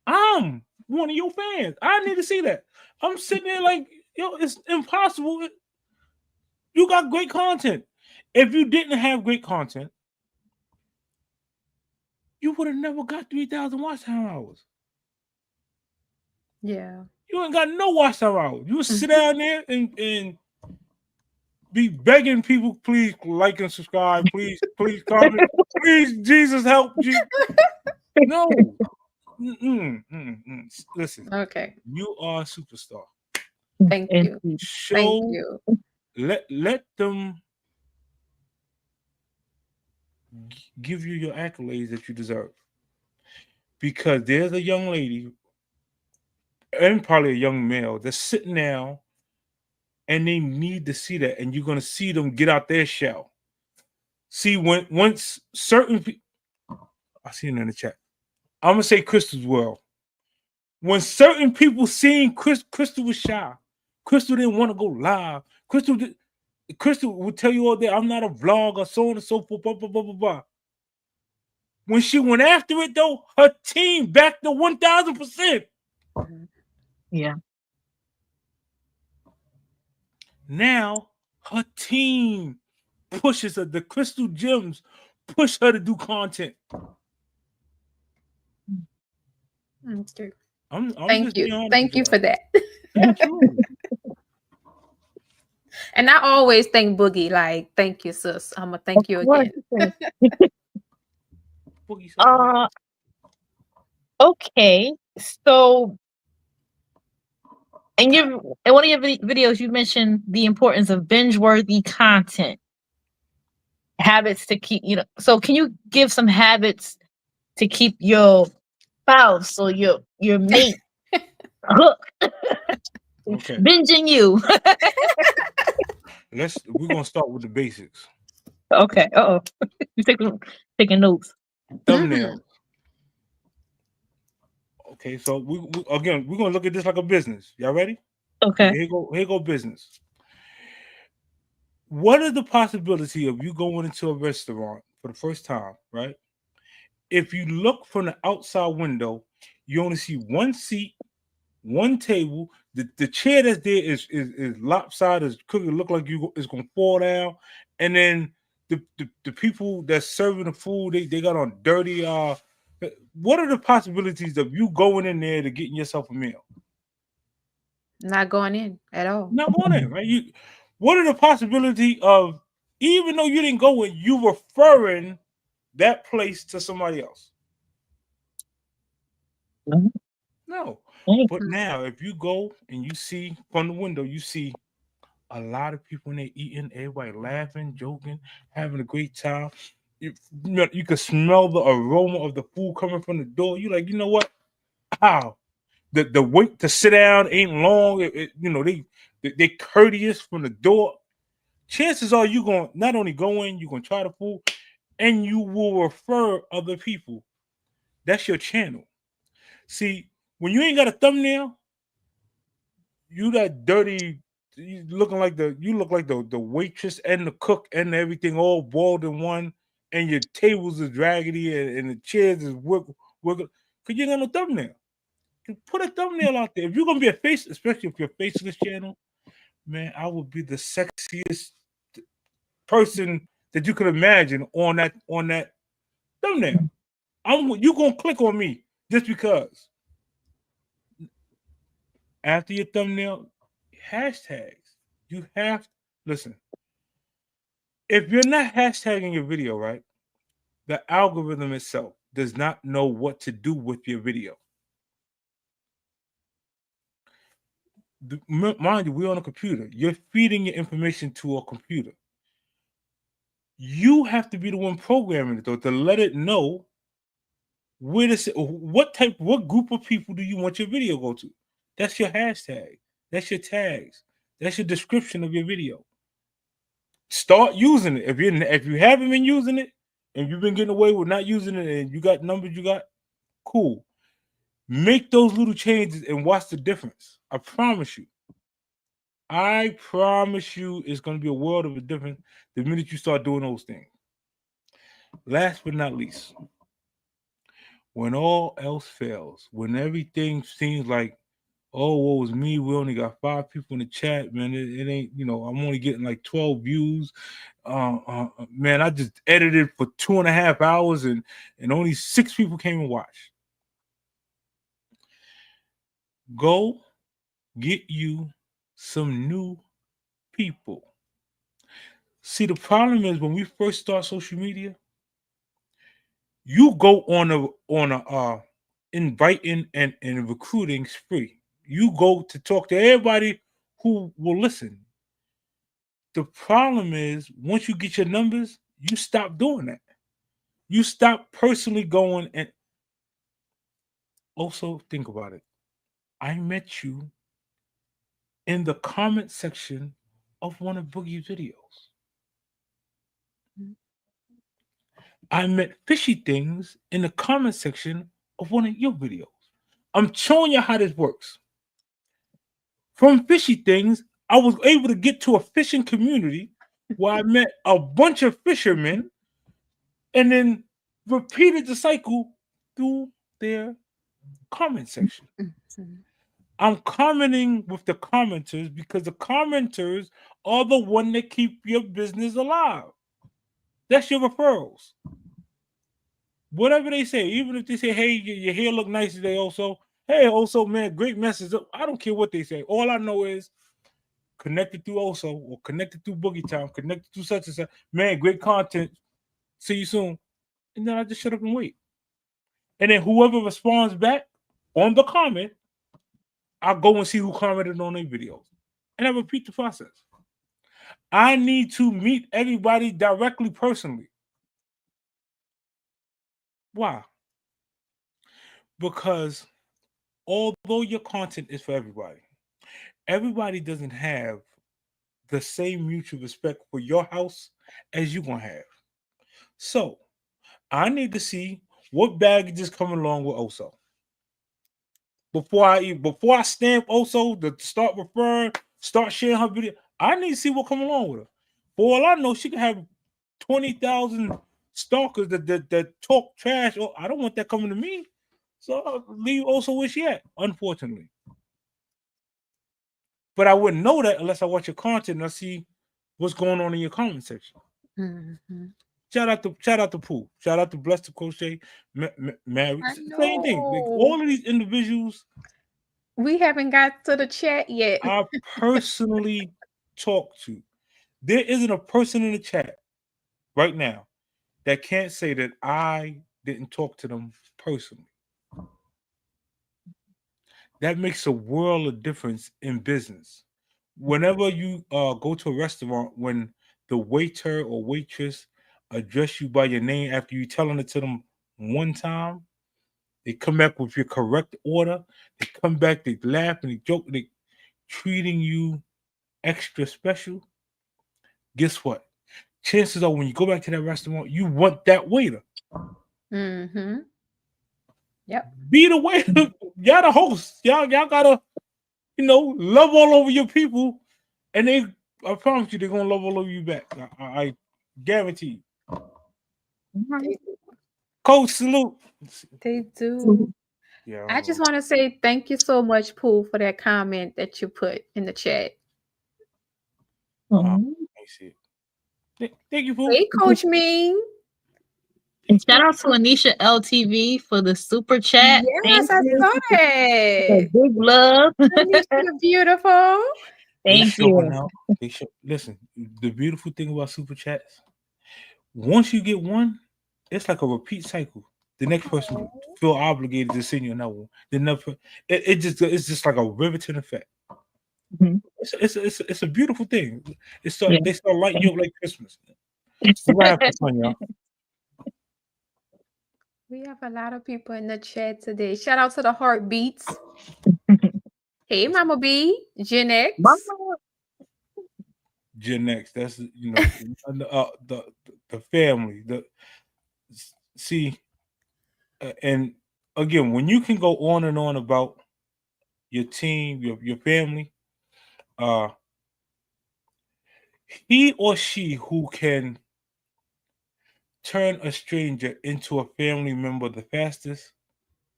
I'm one of your fans. I need to see that. I'm sitting there like, it's impossible. You got great content. If you didn't have great content, you would have never got 3,000 watch time hours. Yeah. You ain't got no watch time hours. You sit down there and be begging people, please like and subscribe, please comment, please, Jesus help you. No. Listen, Okay. you are a superstar. Thank you. Thank Show, you. let them give you your accolades that you deserve. Because there's a young lady and probably a young male that's sitting now and they need to see that. And you're going to see them get out their shell. See, once certain people, I see it in the chat. I'm going to say Crystal's world. When certain people seen Crystal was shy. Crystal didn't want to go live. Crystal would tell you all day, I'm not a vlogger, so on and so forth, blah, blah, blah, blah, blah. When she went after it, though, her team backed the 1,000%. Yeah. Now, her team pushes her. The Crystal Gems push her to do content. Okay. I'm Thank just you. being honest Thank with you y'all. for that. Absolutely. And I always thank Boogie, like, thank you, sis. I'm gonna thank you What? again. Boogie said that. Okay. So in one of your videos, you mentioned the importance of binge-worthy content, habits to keep. So can you give some habits to keep your spouse or your mate hooked, Okay. binging you? We're gonna start with the basics. Okay. Uh oh. You taking notes. Thumbnails. Mhm. Okay, so again we're gonna look at this like a business. Y'all ready? Okay. Here go business. What is the possibility of you going into a restaurant for the first time, right? If you look from the outside window, you only see one seat, one table. The chair that's there is lopsided, is crooked, look like it's gonna fall down, and then the people that's serving the food, they got on dirty. What are the possibilities of you going in there to getting yourself a meal? Not going in at all. Not going in, right? What are the possibility of, even though you didn't go in, you referring that place to somebody else? No. But Mm. now, if you go and you see from the window, you see a lot of people in there eating, everybody laughing, joking, having a great time. You can smell the aroma of the food coming from the door. You're like, you know what? Wow. The wait to sit down ain't long. They courteous from the door. Chances are you going to not only go in, you're going to try the food, and you will refer other people. That's your channel. See, when you ain't got a thumbnail, you that dirty, you look like the waitress and the cook and everything all boiled in one, and your tables is raggedy and the chairs is wiggle. Cause you ain't got no thumbnail. You put a thumbnail out there. If you're gonna be a face, especially if you're a faceless channel, man, I would be the sexiest person that you could imagine on that thumbnail. You gonna click on me just because. After your thumbnail, hashtags. You have listen. If you're not hashtagging your video, right, the algorithm itself does not know what to do with your video. Mind you, we're on a computer. You're feeding your information to a computer. You have to be the one programming it though to let it know what group of people do you want your video go to. That's your hashtag. That's your tags. That's your description of your video. Start using it. If you haven't been using it and you've been getting away with not using it and you got numbers you got, cool. Make those little changes and watch the difference. I promise you. I promise you it's gonna be a world of a difference the minute you start doing those things. Last but not least, when all else fails, when everything seems like, oh, what was me? We only got 5 people in the chat, man. It ain't, I'm only getting like 12 views. Man, I just edited for 2.5 hours and only 6 people came and watched. Go get you some new people. See, the problem is when we first start social media, you go on a inviting and recruiting spree. You go to talk to everybody who will listen. The problem is once you get your numbers, you stop doing that. You stop personally going and also think about it. I met you in the comment section of one of Boogie's videos. I met fishy things in the comment section of one of your videos. I'm showing you how this works. From fishy things, I was able to get to a fishing community where I met a bunch of fishermen and then repeated the cycle through their comment section. Mhm. I'm commenting with the commenters because the commenters are the one that keep your business alive. That's your referrals. Whatever they say, even if they say, "Hey, your hair look nice today," also, "Hey, also, man, great message." I don't care what they say. All I know is connected through also, or connected through Boogie Time, connected through such and such. Man, great content. See you soon. And then I just shut up and wait. And then whoever responds back on the comment, I'll go and see who commented on their videos. And I repeat the process. I need to meet everybody directly, personally. Why? Because although your content is for everybody doesn't have the same mutual respect for your house as you're going to have. So I need to see what baggage is coming along with Oso. Before I stamp Oso to start referring, start sharing her video, I need to see what coming along with her. For all I know, she can have 20,000 stalkers that talk trash. Oh, I don't want that coming to me. So I'll leave Oso where she at, unfortunately. But I wouldn't know that unless I watch your content and I see what's going on in your comment section. Mm-hmm. Shout out to Pooh. Shout out to Blessed to Crochet, Mary. I Same thing. Like, know. all of these individuals We haven't got to the chat yet. I personally talk to. There isn't a person in the chat right now that can't say that I didn't talk to them personally. That makes a world of difference in business. Whenever you go to a restaurant, when the waiter or waitress address you by your name after you telling it to them one time, they come back with your correct order. They come back, they laugh and they joke, they treating you extra special. Guess what? Chances are when you go back to that restaurant, you want that waiter. Mm-hmm. Yep. Be the waiter. Y'all the host. Y'all gotta, love all over your people. And I promise you, they're gonna love all over you back. I guarantee you. They, Coach, salute. they do. Yeah. I just want to say thank you so much, Pooh, for that comment that you put in the chat. I see it. Thank you, Pooh. Hey, Coach Ming. And shout out to Anisha LTV for the super chat. Yes, I you. saw For that. big love. Anisha, you're beautiful. Thank you. Listen, the beautiful thing about super chats, once you get one, it's like a repeat cycle. The next person feel obligated to send you another one. It's just like a riveting effect. Mhm. It's a beautiful thing. They start Yeah. lighting you up like Christmas. We're having fun, y'all. We have a lot of people in the chat today. Shout out to the heartbeats. Hey, Mama B, Gen X. Mama. Gen X, that's the family. And again, when you can go on and on about your team, your family, he or she who can turn a stranger into a family member the fastest,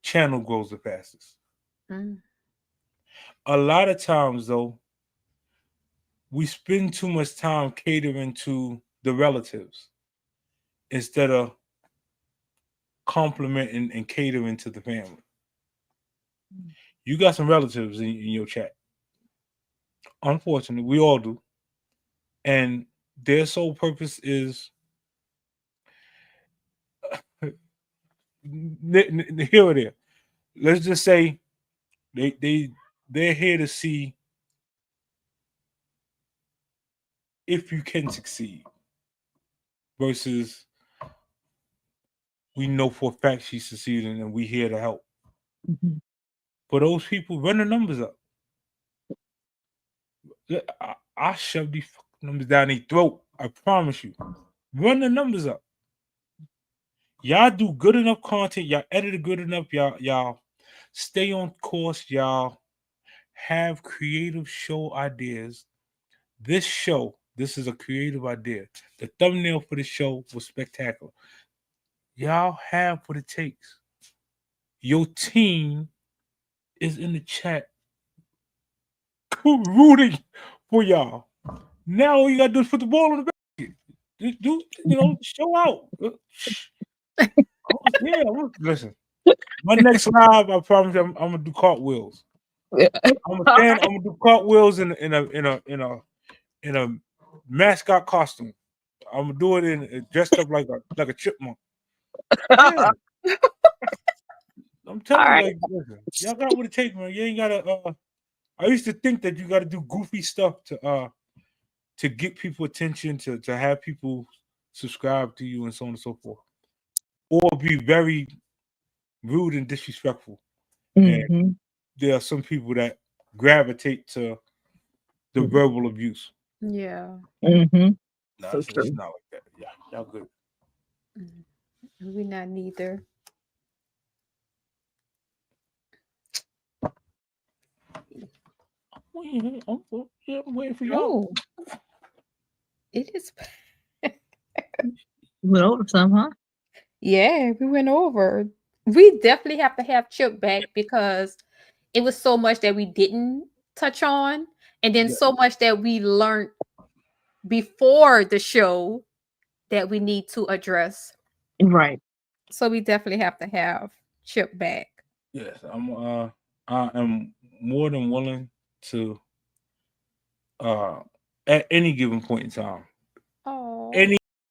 channel grows the fastest. Mm. A lot of times, though, we spend too much time catering to the relatives instead of complimenting and catering to the family. You got some relatives in your chat. Unfortunately, we all do. And their sole purpose is here or there. Let's just say they're here to see if you can succeed versus we know for a fact she's succeeding and we here to help. Mhm. For those people, run the numbers up. I shove these numbers down their throat. I promise you. Run the numbers up. Y'all do good enough content. Y'all edit it good enough. Y'all stay on course. Y'all have creative show ideas. This is a creative idea. The thumbnail for the show was spectacular. Y'all have what it takes. Your team is in the chat rooting for y'all. Now all you gotta do is put the ball in the basket. Do show out. Yeah, listen. My next live, I promise you, I'm gonna do cartwheels. I'm gonna do cartwheels in a mascot costume. I'm gonna do it in dressed up like a chipmunk. Yeah, I'm telling All you, right. like, listen, y'all got what it takes, man. You ain't gotta. I used to think that you got to do goofy stuff to get people attention, to have people subscribe to you, and so on and so forth, or be very rude and disrespectful. And Mm-hmm. there are some people that gravitate to the Mhm. verbal abuse. Yeah. Mm-hmm. No, So it's true. not like that. Yeah, y'all good. We not neither. I'm waiting for y'all. Oh, it is. You went over some, huh? Yeah, we went over. We definitely have to have Chip back because it was so much that we didn't touch on, and then Yeah. so much that we learned before the show that we need to address. Right. So we definitely have to have Chip back. Yes, I am more than willing to at any given point in time